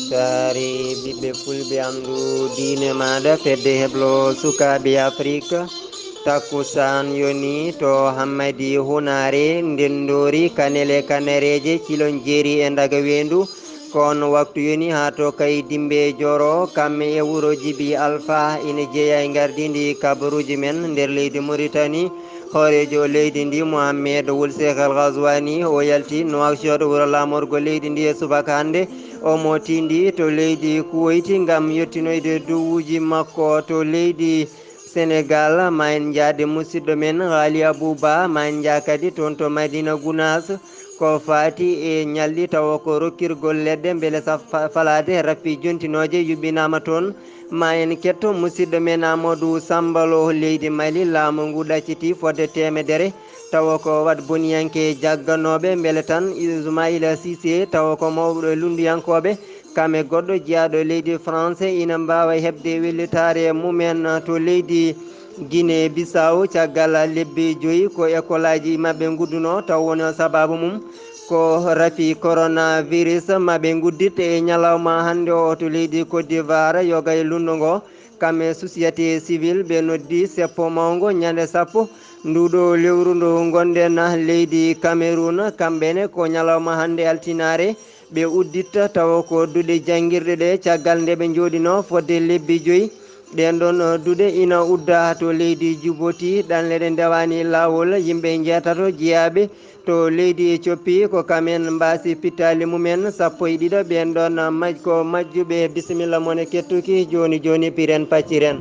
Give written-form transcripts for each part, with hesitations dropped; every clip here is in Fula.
saari ɓiɓɓe fulɓe andu diine maɗa fedde heblo sukaɓe afrique takkusan yoni to hammadi hunare ndendori kanele kanereje cilon jeeri e daga wendu kon waktu yoni ha to kay dimbe joro kamme e wuro jibi alpha ina jeeya e gardidi kabaruuji men nder leydi mauritanie hoorejo leydi ndi mohammed wul cheikh al ghazwani o yalti nouakchott wuro lamorgo leydi ndi e subaka hannde omo tindi to leydi kuwoyti gam yettinoyde dowuji makko to leydi sénégal ma en jaade musidɗo men haali abouba ma en jaa kadi toon to madina gounas ko faati e ñalɗi tawa ko rokkirgol leɗɗe beele sa falade rappi jontinoje yuɓɓinama toon ma en ketto musidɗo men amadou sambalo leydi mali laamu ngu ɗacciti fodde temedere tawa ko wat boniyanke jagganoɓe beele tan ismaila sisé tawa ko mawɓe lunduyankoɓe kame goɗɗo jeeyaɗo leydi français ina mbawa hebde wellitare mumen to leydi guiné bissaw caggal lebbi 5 ko école aji mabɓe gudduno taw woni sababu mum ko rafi coronavirus maɓe guddit e ñalawma hannde o to leydi côte d'ivoire yoga e lundu ngo kamɓe société civile ɓe noddi seppo mawgo ñande sappo nduɗo lewru ndu gonɗen leydi cameroun kamɓene ko ñalawma hannde altinare ɓe udditta tawa ko duuɗe jangguirɗe ɗe caggal nde ɓe jooɗino fodde lebbi 5 ɗen ɗon duuɗe ina udda to leydi djiboti ɗanle ɗe ndewani lawol yimɓe jeetato jeeyaɓe to leydi éthiopie ko kamen mbasi pittali mumen 12 ɓen ɗon ko majjuɓe bisimilla moon e kettuki joni joni piren pacciren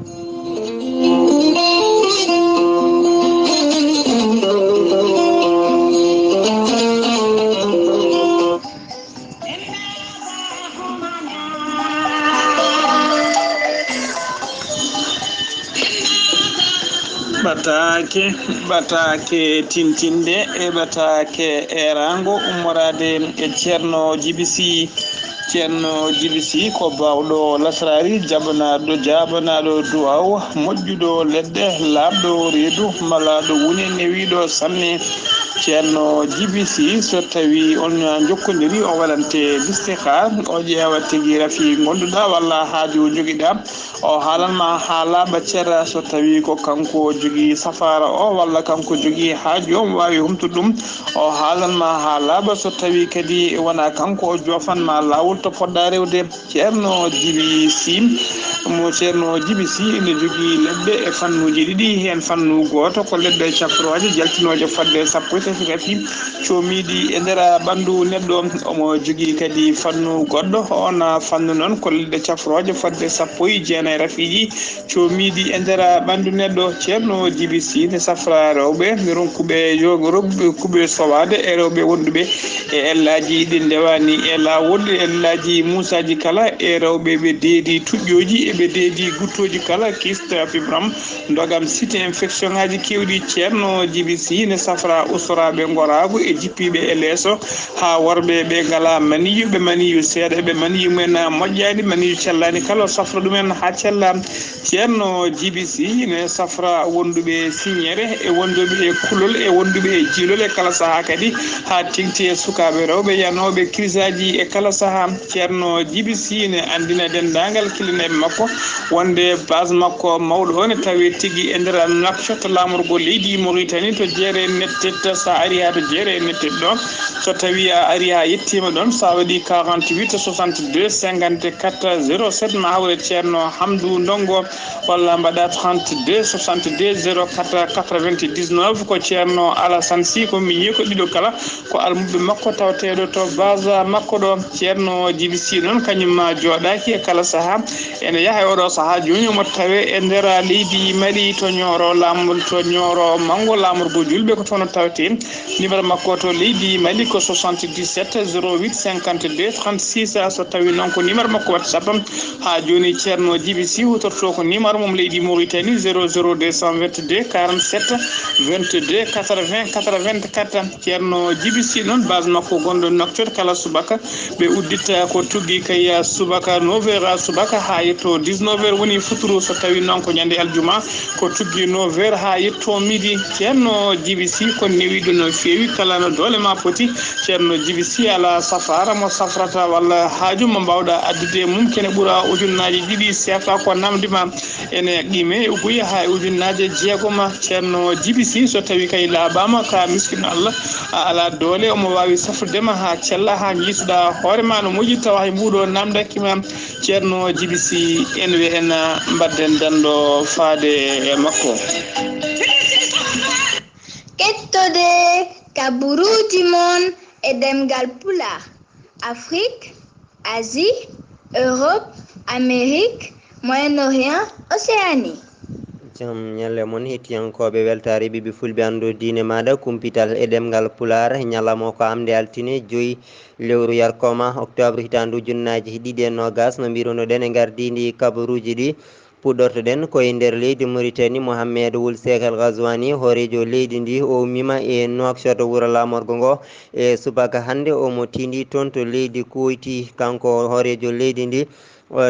ɓatake tintinde e ɓatake erango ummorade e ceerno djibisi ko bawɗo lasrari jabanaɗo duwaw moƴƴuɗo leɗɗe labɗo reedu malaɗo woni newiɗo sanne ceerno djibisi so tawi on jokkodiri o waɗante listihar o ƴeewa tigui rafi gonduɗa walla haaju joguiɗa o haalanma ha laaɓa ceera so tawi ko kanko jogui safara o walla kanko jogui haaju o wawi humtude ɗum o haalanma ha laaɓa so tawi kadi wona kanko o jofanma lawol to poɗɗa rewde ceerno djibisi ene jogui leɗɗe e fannuji ɗiɗi hen fannu goto ko leɗɗe cafroje jaltinoje fodde sappo e tati rafi comiɗi e nder ɓandu neɗɗo omo jogui kadi fannu goɗɗo on fannu noon ko leɗɗe cafroje fodde sappo e jeenayyi rafiji comiɗi e nder ɓandu neɗɗo ceerno djibisi ne safra rewɓe ronkuɓe sowade e rewɓe wonduɓe e ellaji ɗi ndewani e lawol ellaji musaji kala e rewɓe ɓe deedi tuƴƴoji eɓe deedi guttoji kala kista fibram dogam site infection ngaji kewɗi ceerno djibisi ne safra ustoraɓe gorago e jippiɓe e leeso ha worɓe ɓe ngala maniyu ɓe maniyu seeɗa ɓe maniyu men moƴƴani maniyu cellani kala safra ɗumen ha cella ceerno djibisi ne safra wonduɓe signere e wonduɓe kulol e wonduɓe e jiilol e kala saaha kadi ha tengti e sukaɓe rewɓe yanoɓe crise aji e kala saaha ceerno djibisi ne andina dendagal kilinaɓe makko wonde base makko mawɗo o ne tawi tigui e nder Nouakchott lamorgo leydi Mauritanie to jeere nettet sa ari ha to jeere nettet ɗo so tawi a ari ha yettima ɗon sa waɗi 48 62 54 07 ma hawre ceerno Hamdou Ndongo walla mbaɗa 32 62 04 99 ko ceerno Alassane Sy ko mi yi ko ɗiɗo kala ko almuɓe makko tawateɗo to base makko ɗo ceerno djibisi noon kañumma joɗaki e kala saaha ene yaaha e oɗo saaha joni omo tawe e nder leydi Mali to ñooro mango lamorgo julɓe ko toon tawete numéro makko to leydi Mali ko 77 08 52 36 so tawi noon ko numéro makko WhatsApp ha joni ceerno djibisi hutorto ko numéro mum leydi Mauritanie 00222 47 22 80 84 ceerno djibisi noon base makko gonɗo Nouakchott kala subaka ɓe uddita ko tuggi kay subaka 9h subaka ha yetto so 19h woni futuru so tawi noon ko ñande aljuma ko tuggi 9h ha yetto midi. ceerno Djiby Sy ko newiɗo no fewi kala no doole ma foti. ceerno Djiby Sy ala safara mo safrata walla haaju mo mbawɗa addude mum kene ɓuura ujunnaji ɗiɗi sefa ko namdima ene qime uguya ha ujunnaje jeegoma. ceerno Djiby Sy so tawi kay laaɓama ka miskino Allah a ala doole omo wawi safrudema ha cella ha jiituɗa hoorema no moƴƴi tawa hay mbuɗo namdakkima. ceerno Djiby Sy en wi en mbadden danɗo faade e makko. Keɗtode kabaruuji mon e ɗemngal pulaar. Afrique, Asie, Europe, Amérique, Moyen-Orient, Océanie. jam ñalle moon hettiyankoɓe weltare ɓiɓe fulɓe andu diine maɗa kumpital e ɗemgal pular ñalawma ko amde altine 5 lewru yarkoma octobre hitandu ujunnaji ɗiɗi e nogas no mbirunoɗen e gardidi kabaruuji ɗi puɗɗortoɗen koye nder leydi Mauritanie Mohamed Ould Cheikh El Ghazouani horejo leydi ndi o ummima e Nouakchott wuuro lamorgo ngo e subaka hannde omo tindi toon to leydi Koyti kanko horejo leydi ndi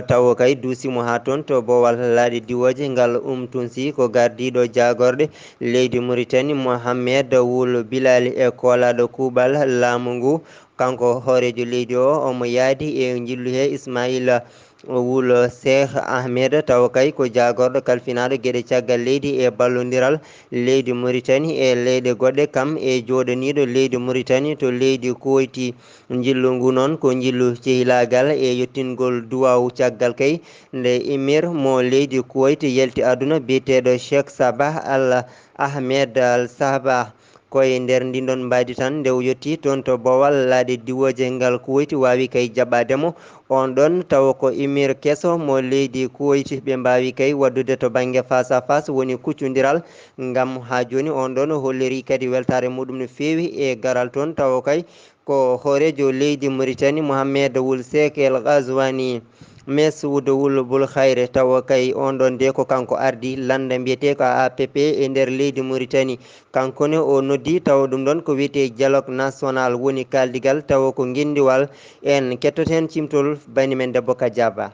taw kay duusimo ha toon to bowal laaɗe diwoje ngal tunsi ko gardiɗo jagorɗe leydi Mauritanie Mohamed Ould Bilali e kolaɗo kuuɓal laamu ngu kanko horejo leydi o omo yaadi e jillu he Ismaïla Ould Cheikh Ahmed taw kay ko jagorɗo kalfinaɗo gueɗe caggal leydi e ballodiral leydi Mauritanie e leyɗe goɗɗe kam e joɗaniɗo leydi Mauritanie to leydi Koyti. jillu ngu noon ko jillu cehilagal e yettingol duwaw caggal kay nde imir mo leydi Koyti yalti aduna biyeteɗo Cheikh Sabah Al Ahmed Al Sabah koye nder ndinɗon mbadi tan nde o yetti toon to bowal laaɗe diwoje ngal Koyti wawi kay jaɓademo on ɗon tawa ko imir keso mo leydi Koyti ɓe mbawi kay waddude to banggue face à face woni kuccodiral ngam ha joni on ɗon holliri kadi weltare muɗum no fewi e garal toon tawa kay ko horejo leydi Mauritanie Mohamed Ould Cheikh El Ghazouani Messoud Ould Boul Khayre tawa kay on ɗon de ko kanko ardi landa mbiyete ko APP e nder leydi Mauritanie kankone o noddi tawa ɗum ɗon ko wiyete dialogue national woni kaldigal tawa ko guindiwal en kettoten cimtol banimen debbo Kadiaba.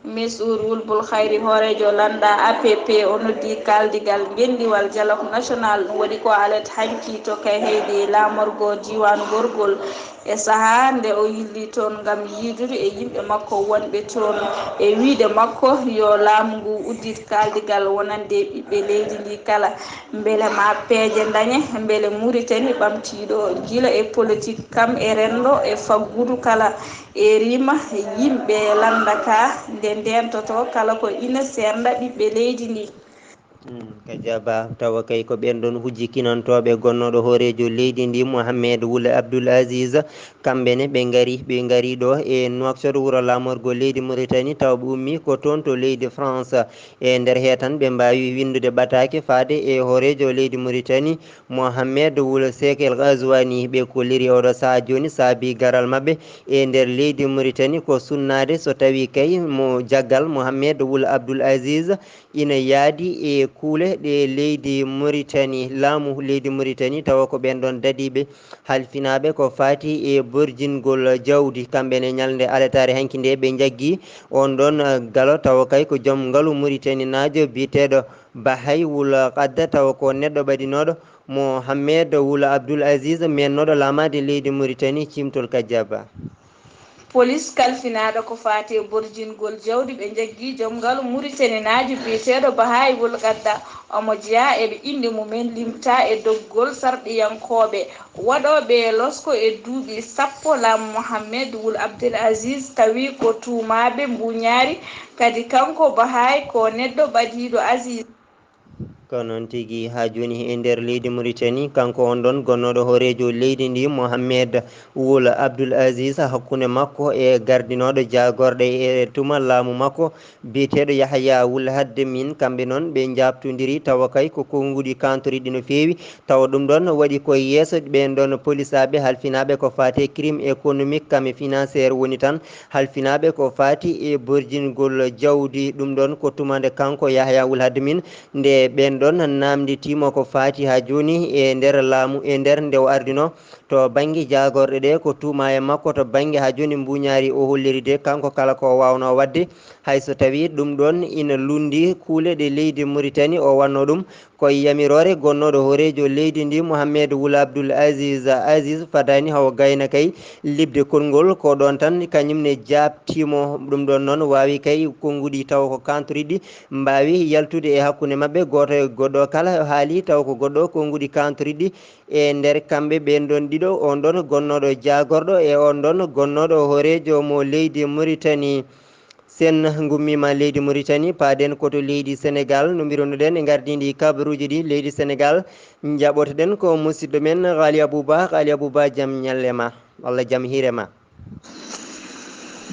Messoud Ould Boul Khayre horejo landa APP o noddi kaldigal gendiwal dialogue national ɗum waɗi ko alet hanki to kay heydi lamorgo diwan gorgol e saaha nde o yilli toon gam yiidude e yimɓe makko wonɓe toon e wiide makko yo laamu ngu uddit kaldigal wonande ɓiɓɓe leydi ndi kala beele ma peeje dañe beele Mauritanie ɓamtiɗo guila e politique kam e rendo e faggudu kala e rima yimɓe landaka nde ndentoto kala ko ina serda ɓiɓɓe leydi ndi. Kadiaba tawa kay ko ɓen ɗon hujjikinantoɓe gonnoɗo horejo leydi ndi Mohamed Ould Abdoul Aziz kamɓene ɓe gari ɗo e Nouakchott wuuro lamorgo leydi Mauritanie taw ɓe ummi ko toon to leydi France e nder he tan ɓe mbawi windude ɓatake faade e horejo leydi Mauritanie Mohamed Ould Cheikh El Ghazouani ɓe kolliri oɗo saaha joni saabi garal mabɓe e nder leydi Mauritanie ko sunnade so tawi kay mo jaggal Mohamed Ould Abdoul Aziz ina yaadi e kuule ɗe leydi Mauritanie laamu leydi Mauritanie tawa ko ɓen ɗon dadiɓe halfinaɓe ko fati e borjingol jawdi kamɓene ñalde aletare hanki nde ɓe jaggui on ɗon galo tawa kay ko joom ngaalu Mauritanie najo biteɗo Bahay Ould Qadda tawa ko neɗɗo ɓaɗinoɗo Mohamed Ould Abdoul Aziz mennoɗo lamade leydi Mauritanie cimtol Kadiaba. Police kalfinaɗo ko fati borjingol jawdi ɓe jaggui joom ngaalu Mauritanie naji biyeteɗo Bahay Ould Qadda omo jeeya eɓe inde mumen limta e doggol sarɗiyankoɓe waɗoɓe losko e duuɓi sappo laamu Mohamed Ould Abdoul Aziz tawi ko tumaɓe mbuñaari kadi kanko Bahay ko neɗɗo ɓadiɗo Aziz. ko noon tigui ha joni e nder leydi Mauritanie kanko on ɗon gonnoɗo horejo leydi ndi Mohamed Ould Abdoul Aziz hakkude makko e gardinoɗo jagorɗe e tuma laamu makko biyeteɗo Yahya Ould Hadmin kamɓe noon ɓe jabtodiri tawa kay ko konngudi kantoriɗi no fewi tawa ɗum ɗon waɗi koye yesso ɓen ɗon police aɓe halfinaɓe ko fati crime économique kam e financiére woni tan halfinaɓe ko fati e borjingol jawdi ɗum ɗon ko tumande kanko Yahya Ould Hadmin nde ɓen ɗon namditima ko fati ha joni e nder laamu e nder nde o ardino to banggue jagorɗe ɗe ko tuma e makko to banggue ha joni mbuñari o holliri de kanko kala ko wawno wadde hayso tawi ɗum ɗon ina lundi kuule ɗe leydi Mauritanie o wanno ɗum koye yamirore gonnoɗo hoorejo leydi ndi Mouhamadou Wula Abdoul Aziz fadani hawo gayna kay libde konngol ko ɗon tan kañumne jabtimo ɗum ɗon noon wawi kay konnguɗi taw ko kantoriɗi mbawi yaltude e hakkude mabɓe goto e goɗɗo kala haali taw ko goɗɗo konnguɗi kantoriɗi e nder kamɓe ɓen ɗon ɗiɗo on ɗon gonnoɗo jagorɗo e on ɗon gonnoɗo hoorejo mo leydi Mauritanie sen gummima leydi Mauritanie paaden koto leydi Sénégal no mbirunoɗen e gardidi kabaruji ɗi leydi Sénégal jaɓotoɗen ko musidɗo men Ali Abouba jaam ñalle ma walla jaam hiire ma.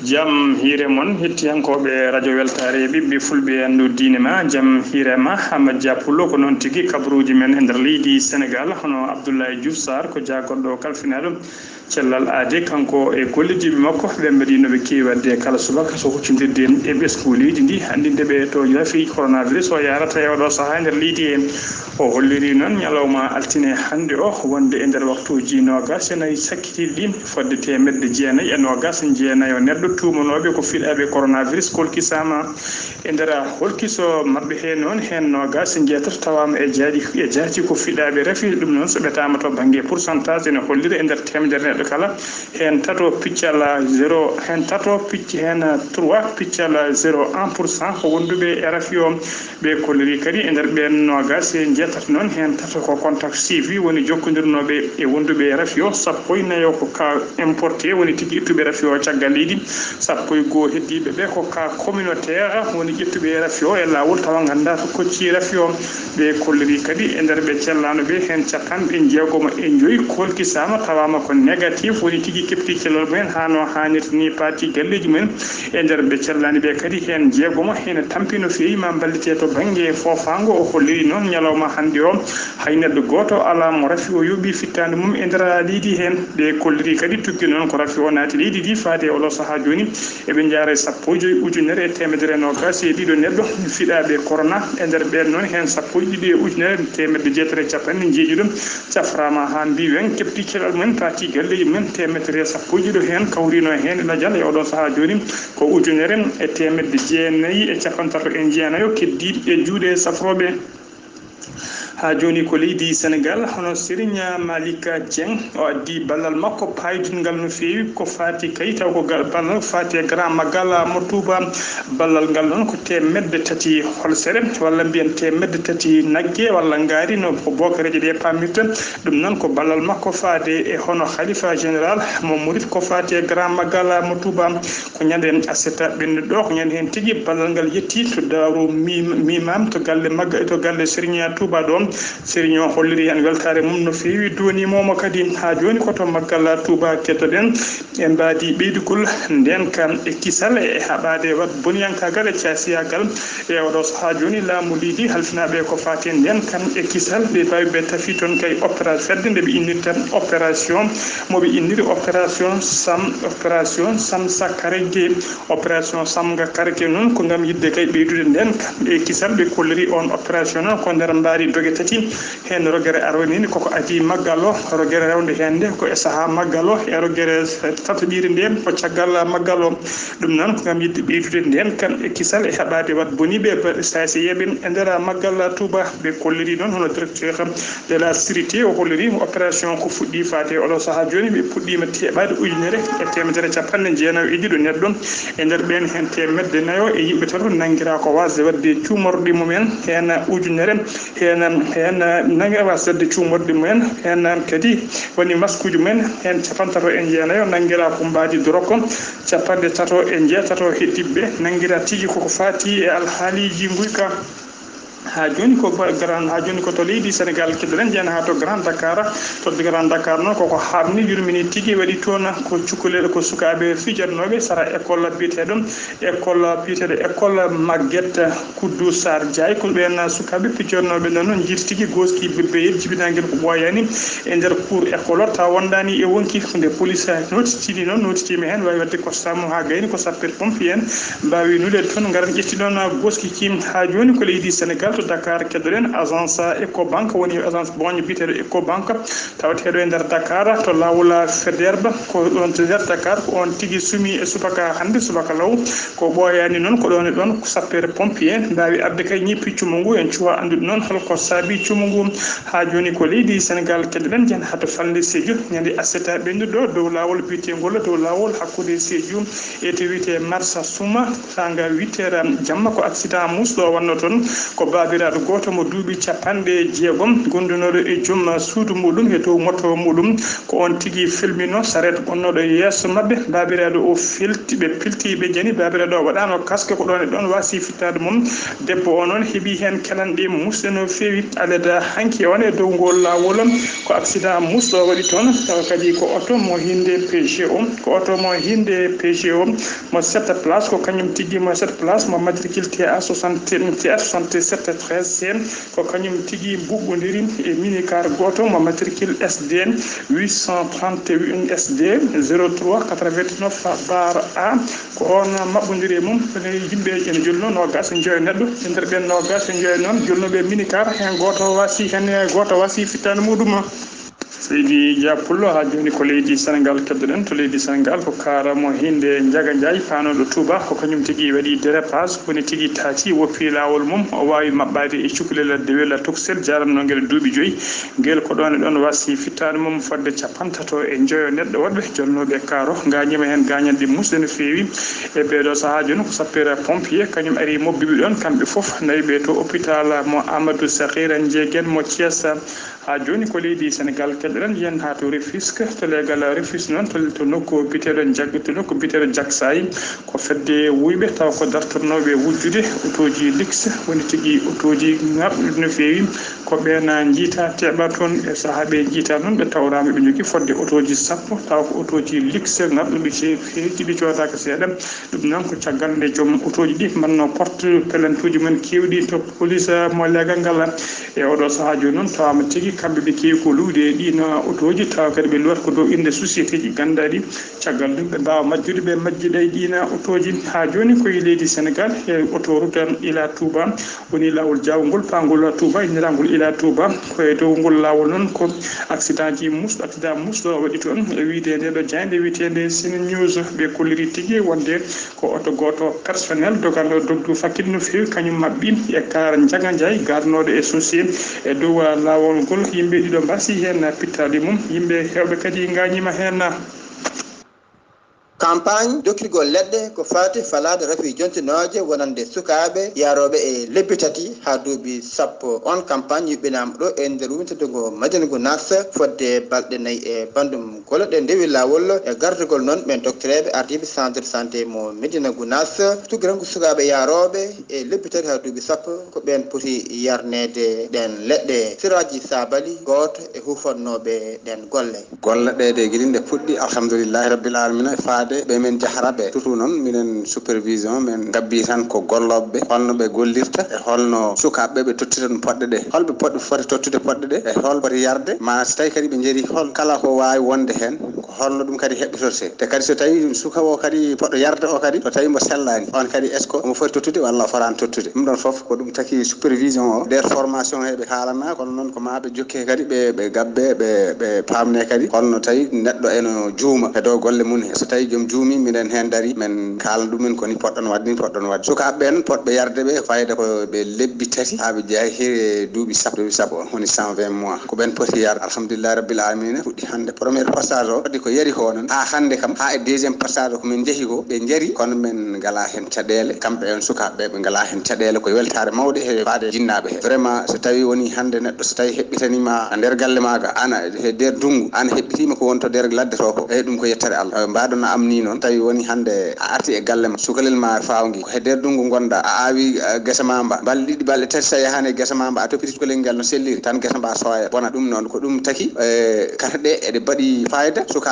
jam hiire mon hettiyankoɓe radio weltare ɓiɓɓe fulɓe andu diine ma jam hiire ma Hamad Dia Pullo ko noon tigui kabaruji men e nder leydi Sénégal hono Abdoulaye Diouf Sarr ko jagorɗo kalfinaɗo cellal aade kanko e gollidiɓe makko ɓe mbaɗinoɓe keewi wadde kala subaka so huccodirde e ɓeskuleji ndi andindeɓe to rafi coronavirus o yarata e oɗo saaha nder leydi he o holliri noon ñalawma altine hannde o wonde e nder waktuji nogas e nayyi sakkitiɗi ɗi fodde temedde jeenayyi e nogas jeenayyi o neɗɗo tumanoɓe ko fiɗaɓe coronavirus kolkisama e nder holkiso mabɓe he noon hen nogas jeetato tawama e jaati ko fiɗaɓe rafi ɗum noon so ɓetama to banggue pourcentage ene holliri e nder temedere neɗɗo kala hen tato piccal 0 hen tato picc hen 3 piccal 0,1% ko wonduɓe e rafi o ɓe kolliri kadi e nder ɓen nogas e jeetato noon hen tato ko contact suivi woni jokkodirnoɓe e wonduɓe e rafi o sappo e nayo ko ka importé woni tigui ittuɓe rafi o caggal leydi sappo e goho heddiɓe ɓe ko ka communautaire woni ƴettuɓe e rafi o e lawol tawa ganda to kocci rafi o ɓe kolliri kadi e nder ɓe cellanoɓe hen capanɗe jeegom e joyyi kolkisama tawama ko négatif woni tigui kepti cellal mumen hano hannirta ni paati galleji mumen e nder ɓe cellani ɓe kadi hen jeegomo hene tampino feewi ma ballite to banggue fofango o holliri noon ñalawma hannde o hay neɗɗo goto ala mo rafi o yooɓi fittande mum e nder leydi hen ɓe kolliri kadi tugui noon ko rafi o naati leydi ndi faade oɗo saaha joni eɓe jaara sappo e joyyi ujunere e temedere nogas e ɗiɗo neɗɗo fiɗaɓe corona e nder ɓen noon hen sappo e ɗiɗi e ujunere temedde jeetati e capanɗe jeeɗiɗi ɗum caframa ha mbiwen kepti cellal mumen paati galleji mumen temedere sappo e ɗiɗo hen kawrino hen e ɗajal e oɗo saaha joni ko ujunere e temedde jeenayyi e capantato e jeenayo keddiɗi e juuɗe safroɓe ha joni ko leydi Sénégal hono Serigne Malika Dieng o addi ballal makko paydingal no feewi ko fati kay taw ko ballal fati e grand magal mo Touba ballal ngal noon ko temedde tati holsere walla mbiyen temedde tati nagge walla ngaari no ko bokareje ɗe pamirta ɗum noon ko ballal makko faade e hono khalifa général mo murid ko fati e grand magal mo Touba ko ñande aseta ɓennuɗo ɗo ko ñande hen tigui ballal ngal yetti to Daaru Mimam to galle magga to galle Serigne Touba ɗo Serigne o holliri hen weltare mum no feewi donimomo kadi ha joni koto maggal Touba kettoɗen e mbadi ɓeydugol nden kam e kisal e haɓade wat boniyankagal e casiyagal e oɗo saaha joni laamu leydi halfinaɓe ko fati nden kam e kisal ɓe mbawi ɓe tafi toon kay opération fedde nde ɓe innirta opération moɓe inniri opération sam sakkarege opération samga karke noon ko gam yidde kay ɓeydude nden kam e kisal ɓe kolliri on opération noon ko nder mbari dogue tati hen rogere arwani koko adi maggal o rogere rewde hende ko e saaha maggal o e rogere tataɓire nde ko caggal maggal o ɗum noon ko gam yidde ɓeydude nden kam e kisal e heɓade wat boniɓe sasi yeɓen e nder maggal Touba ɓe kolliri noon hono directeur de la sécurité o holliri opération ko fuɗɗi fate oɗo saaha joni ɓe puɗɗima teɓade ujunere e temedere capanɗe jeenayo e ɗiɗo neɗɗo e nder ɓen hen temedde nayo e yimɓe tato nanguira ko wasde wadde cuumorɗi mumen hen ujunere hen nanguira wasde cuumorɗi mumen hen kadi woni masque uji mumen hen capantato e jeenayo nanguira ko mbadi doroko capanɗe tato e jeetato heddiɓe nanguira tigui koko fati e alhaaliji guyka ha joni ko grand ha joni ko to leydi Sénégal keddoɗen jeena ha to Grand Dakar to Grand Dakar noon koko harni yurmini tigui waɗi toon ko cukalel ko sukaɓe fijatnoɓe sara école biyeteɗo école Maguette Koudou Sar Diaye ko ɓen sukaɓe fijatnoɓe noon jiiti tigui goski bebbe jibinaguel ko ɓoyani e nder cour école o taw wondani e wonki nde police notitini noon notitima hen wawi wadde constat mum ha gayni ko sapper pompier en mbawi nude toon garan ƴetti noon goski kim ha joni ko leydi Sénégal to Dakar keddoɗen agence Ecobank woni agence boño biteɗo Ecobank tawateɗo e nder Dakar to lawol Faidherbe ko ɗon to nder Dakar ko on tigui sumi e subaka hannde subaka law ko ɓooyani noon ko ɗon e ɗon sapeur pompier mbawi arde kay ñippi cumo ngu en cuwa andude noon holko saabi cumo ngu ha joni ko leydi Sénégal keddoɗen jen hato falde Sédhiou ñande aseta ɓennuɗo dow lawol bitengol dow lawol hakkude Sédhiou e to wiyete Marsa Souma sanga 8h jamma ko accident musɗo wanno toon ko babiraɗo goto mo duuɓi 60 gondunoɗo e joom suudu muɗum e dow moto muɗum ko on tigui filmino saret gonnoɗo yesso mabɓe babiraɗo o felti ɓe pilti ɓe jani babiraɗo o waɗano casque ko ɗon e ɗon wasi fittade mum debbo o noon heeɓi hen kelanɗe musɗe no fewi aleda hanki on e dow ngol lawol ko accident musɗo waɗi toon tawa kadi ko auto mo hinde PG o ko auto mo hinde PG o mo 7 place ko kañum tigui mo 7 place mo matricule TA 67 13 ko kañum tigui buɓɓodiri e minicar goto mo matricule SDN 831 SD 03 89 bar A ko on maɓɓodiri e mum yimɓe ene jolno nogas joyo neɗɗo e nder ɓen nogas joyo noon jolnoɓe minicar hen goto wasi hen goto wasi fittade muɗum Seydi Dia Pullo ha joni ko leydi Sénégal keddoɗen to leydi Sénégal ko kaara mo hinde Ndiaga Ndiaye panoɗo Touba ko kañum tigui waɗi dérapage woni tigui taati woppi lawol mum o wawi maɓɓade e cukalel dewel toksel jaranno guel duuɓi 5 guel ko ɗon e ɗon wasi fittade mum fodde 50 e joyo neɗɗo woɗɓe jolnoɓe kaaro gañima hen gañanɗe musɗe no fewi e ɓeɗo saaha joni ko sapeur pompier kañum ari mobbiɓe ɗon kamɓe foof nayiɓe to hôpital mo Amadou Sakhira Ndiéguène mo Thiès ha joni ko leydi Sénégal keddoɗen yen ha to Rufisque to legal Rufisque noon to nokku biteɗo to nokku biteɗo Diaksay ko fedde wuyɓe taw ko dartornoɓe wujjude autoji luxe woni tigui autoji ngabɗuɗi no fewi ko ɓena jiita teɓa toon e saahaɓe jiita noon ɓe tawrama ɓe jogui fodde autoji 10 taw ko autoji luxe ngabɗuɗi feejiɗi codaka seeɗa ɗum noon ko caggal nde joom autoji ɗi manno porte plainte uji mumen kewɗi to police mo legal ngal e oɗo saaha joni noon tawama tigui kamɓe ɓe kewi ko luude e ɗino autoji tawa kadi ɓe luwata ko dow inde société ji gandaɗi caggal ɗum ɓe mbawa majjude ɓe majjiɗa e ɗina autoji ha joni koye leydi Sénégal e autoroute ila Touba woni lawol jawgol pangol Touba innirangol ila Touba koye dow ngol lawol noon ko accident ji musɗo waɗi toon e wiide ndeɗo jayde witede Sine News ɓe kolliri tigui wonde ko auto goto personnel doganɗo dogdu fakkille no fewi kañum mabɓi e kar Ndiaga Ndiaye garnoɗo e société e dow lawol ngol yimɓe ɗiɗo mbasi hen pittade mum yimɓe hewɓe kadi gañima hen campagne dokkirgol leɗɗe ko fati falade rafi jontinoje wonande sukaɓe yaroɓe e lebbi tati ha duuɓi sappo on campagne yuɓɓinama ɗo e nder wintedego Madinago Nas fodde balɗe 4 e bandum golo ɗe ndewi lawol e gardugol noon ɓen doctereɓe ardiɓe centre santé mo Medina Gounass tugurango sukaɓe yaroɓe e lebbi tati ha duuɓi sappo ko ɓen poti yarnede ɗen leɗɗe siraji sabali goto e hufannoɓe ɗen golle ɗe de guilinde puɗɗi alhamdoulillahi rabbil alamina faade ɓe men jaharaɓe surtout noon minen supervision men gabbi tan ko golloɓeɓe holno ɓe gollirta e holno sukaɓeɓe ɓe tottita no poɗɗe ɗe holɓe poɗɗe foti tottude poɗɗe ɗe e hol foti yarde ma so tawi kadi ɓe jeeri hol kala ko wawi wonde hen ko holno ɗum kadi heɓɓitorte te kadi so tawi suka o kadi poɗɗo yarde o kadi so tawi mo sellani on kadi est ce que omo foti tottude walla o forani tottude ɗum ɗon foof ko ɗum taki supervision o nder formation heɓe haalana kono noon ko maɓe jokke kadi ɓe gabbe ɓe pamne kadi holno tawi neɗɗo eno juuma e dow golle mum so tawi joom juumi minen hen daari men kalana ɗumen koni poɗɗon wadde ni poɗɗon wadde sukaɓe ɓen poɗɓe yarde ɓe fayda ko ɓe lebbi tati ha ɓe jeeya hiri duuɓi sappo woni 120 mois ko ɓen poti yarde alhamdoulillahi rabbil alamina fuɗɗi hande premiére passage o wadde ko yari ko noon ha hande kam ha e deuxiéme passage o komin jeehi ko ɓe jaari kono men ngala hen caɗele kamɓe en sukaɓeɓe ɓe ngala hen caɗele koye weltare mawɗe e faade jinnaɓe he vraiment so tawi woni hande neɗɗo so tawi heɓɓitanima nder galle maga ana e nder ndungu an heɓɓitima ko wonto nder ladde to ko eyi ɗum ko yettare Allah mbaɗono am ni noon tawi woni hande a arti e galle ma sukalel ma fawgui ko e nder ndungu gonɗa a awi guesa ma ba balɗe ɗiɗi balɗe tati sa yahani e guesa ma ba a toppiti sukalel ngel no selliri tan guesa mba soya bona ɗum noon ko ɗum taki kata ɗe eɗe mbaɗi fayida suka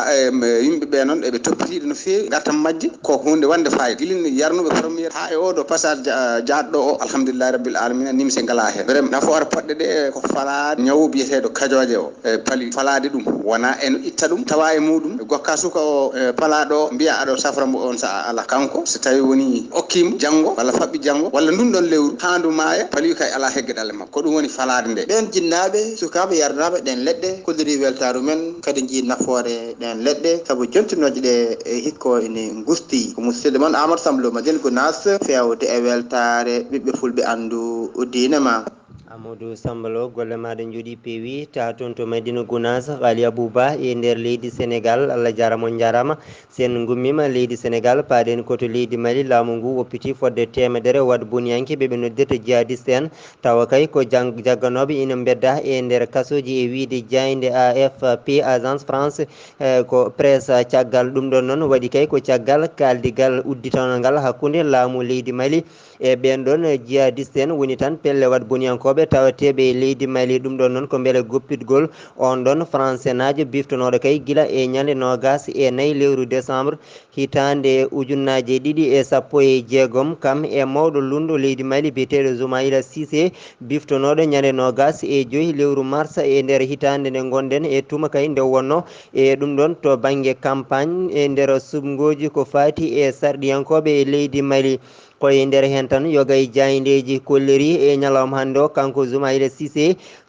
yimɓeɓe noon eɓe toppitiɗo no fewi gartam majje ko hunde wande fayida guilin yarnuɓe premiére ha e oɗo passage jaaɗɗo o alhamdoulillahi rabbil alamina nimse ngala hen vraiment nafoore poɗɗe ɗe ko falade ñawu biyeteɗo kajoje o paali falade ɗum wona eno itta ɗum tawa e muɗum gokka suka o palaɗo mbiya aɗo safra mo on sa ala kanko so tawi woni okkimo janggo walla faɓɓi janggo walla ndun ɗon lewru handu maaya pali kay ala heggeɗale makko ko ɗum woni falade nde ɓen jinnaɓe sukaɓe yardaɓe ɗen leɗɗe kolliri weltaru men kadi jii nafoore ɗen leɗɗe saabu jontinoje ɗe e hikko ene gusti ko musidɗo moon Amadou Samblo Madina Gounass fewde e weltare ɓiɓɓe fulɓe andu diine ma. Amadou Sambalo golle maɗa jooɗi peewi ta toon to Madina Gounass Ali Abouba e nder leydi Sénégal Allah jarama on jarama sen gummima leydi Sénégal paaɗen koto leydi Mali laamu ngu woppiti fodde temedere wadde boniyanke ɓeɓe noddirta djihadiste en tawa kay ko jagganoɓe ina bedda e nder kasoji e wiide jayde AFP agence France ko presse caggal ɗum ɗon noon waɗi kay ko caggal kaldigal udditangal hakkude laamu leydi Mali e ɓen ɗon djihadiste en woni tan pelle wadde boniyankoɓe tawateɓe e leydi Mali ɗum ɗon noon ko beele goppitgol on ɗon français najo biftonoɗo kay guila e ñande nogas e nayyi lewru décembre hitande ujunnaje ɗiɗi e sappo e jeegom kam e mawɗo lundo leydi Mali biyeteɗo Soumaïla Cissé biftonoɗo ñande nogas e joyyi lewru mars e nder hitande nde gonɗen e tuma kay nde wonno e ɗum ɗon to banggue campagne e nder sumgoji ko fati e sarɗiyankoɓe e leydi Mali koye nder hen tan yogay jaydeji kolleri e ñalawma hannde o kanko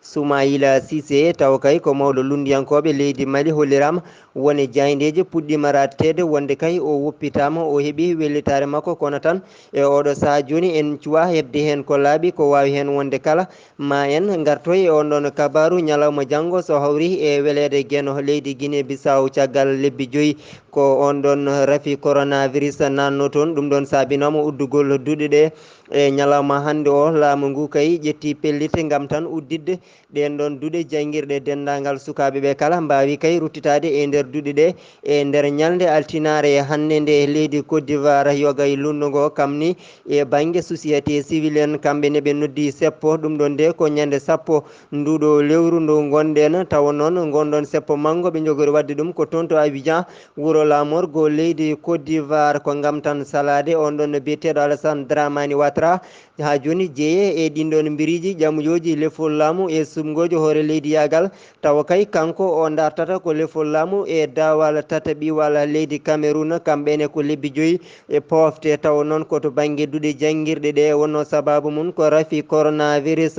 Soumaïla Cissé taw kay ko mawɗo lundiyankoɓe leydi Mali hollirama woni jaydeji puɗɗima rattede wonde kay o woppitama o heeɓi wellitare makko kono tan e oɗo saaha joni en cuwa hebde hen ko laaɓi ko wawi hen wonde kala ma en gartoy e on ɗon kabaru ñalawma janggo so hawri e welede gueno leydi Guinée Bissau caggal lebbi joyyi ko on ɗon raafi coronavirus nanno toon ɗum ɗon saabinama uddugol duuɗe ɗe e ñalawma hannde o laamu ngu kay ƴetti pellite gam tan uddidde ɗen ɗon duuɗe jangguirɗe dendagal sukaɓeɓe kala mbawi kay ruttitade e nder duuɗe ɗe e nder ñalde altinare hannde nde leydi Côte d'Ivoire yogay lundugo kam ni e banggue société civil en kamɓene ɓe noddi seppo ɗum ɗon nde ko ñande sappo nduɗo lewru ndu gonɗen tawa noon gonɗon seppo manggo ɓe jogori wadde ɗum ko toon to Abidjan wuuro lamorgo leydi Côte d'Ivoire ko gam tan salade on ɗon biyeteɗo Alassane Dramani Ouattara ha joni jeeye e ɗinɗon biriji ƴamujoji lefol laamu e sumgoji hoore leydi yagal tawa kay kanko o dartata ko lefol laamu e dawal tata ɓiwal leydi Cameroun kamɓene ko lebbi joyyi e pofte tawa noon koto banggue duuɗe jangguirɗe ɗe wonno sababu mum ko raafi coronavirus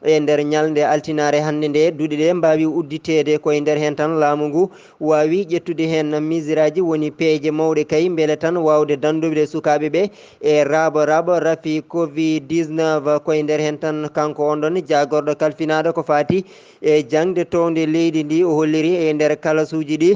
e nder ñalde altinare hannde nde duuɗe ɗe mbawi udditede koye nder hen tan laamu ngu wawi ƴettude hen misiraji woni peeje mawɗe kay beele tan wawde dandude sukaɓeɓe e raaɓo raafi Covid-19 koye nder hen tan kanko on ɗon jagorɗo kalfinaɗo ko fati e jangde towde leydi ndi o holliri e nder kalasuji ɗi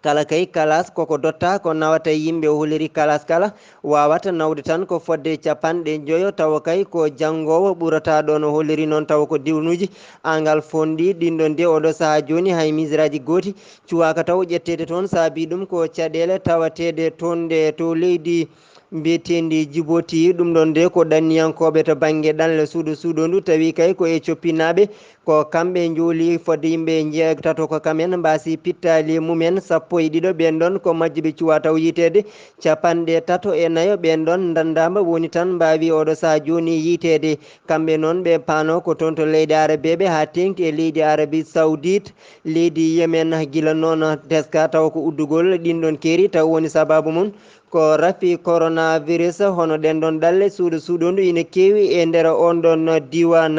kala kay kalas koko dotta ko nawata yimɓe o holliri kalas kala wawata nawde tan ko fodde capanɗe joyo tawa kay ko janggowo ɓurata ɗon o holliri noon tawa ko diwnuji angal fonɗi ɗinɗon nde oɗo saaha joni hay misiraji gooti cuwaka taw ƴettede toon saabi ɗum ko caɗele tawatede toonde to leydi mbiyetendi Djibouti ɗum ɗon nde ko ɗanniyankoɓe to banggue ɗanle suuɗo tawi kay ko e coppinaɓe ko kamɓe jooli fodde yimɓe jeegtato ko kamen mbasi pittali mumen sappo e ɗiɗo ɓen ɗon ko majji ɓe cuwa taw yitede capanɗe tato e naayo ɓen ɗon dandama woni tan mbawi oɗo saaha joni yitede kamɓe noon ɓe paano ko toon to leydi arabeɓe ha tengti e leydi Arabie Saoudite leydi Yemen guila noon teska taw ko uddugol ɗinɗon keeri taw woni sababu mum ko raafi coronavirus hono ɗen ɗon ɗalle suuɗo ina keewi e nder on ɗon diwan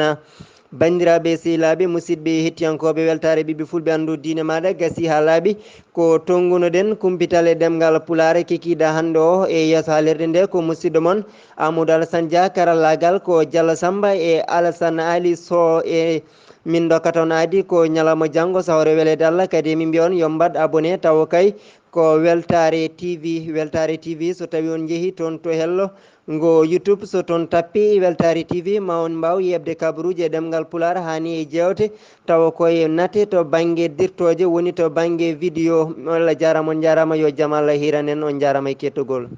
bandiraɓe sehilaɓe musidɓe hettiyankoɓe weltare ɓiɓɓe fulɓe andu diine maɗa gasi ha laaɓi ko tongunoɗen kumpital e ɗemgal pulaar kekiɗa hannde o e yeeso haalirde nde ko musidɗo moon Ahmadou Alassene Dia karallagal ko Diallo Samba e Alassane Ali Sow e min dokkata on adi ko ñalawma janggo sawre welede Allah kadi min mbiya on yo mbad abonné tawa kay ko weltare TV so tawi on jeehi toon to hello ngo YouTube so toon tappi weltare TV ma on mbaw yebde kabaruji e ɗemgal pulaar hani e jewte tawa koye nate to banggue dirtoje woni to banggue vidéo Allah jarama on jarama yo jaam Allah hiranen on jarama e kettogol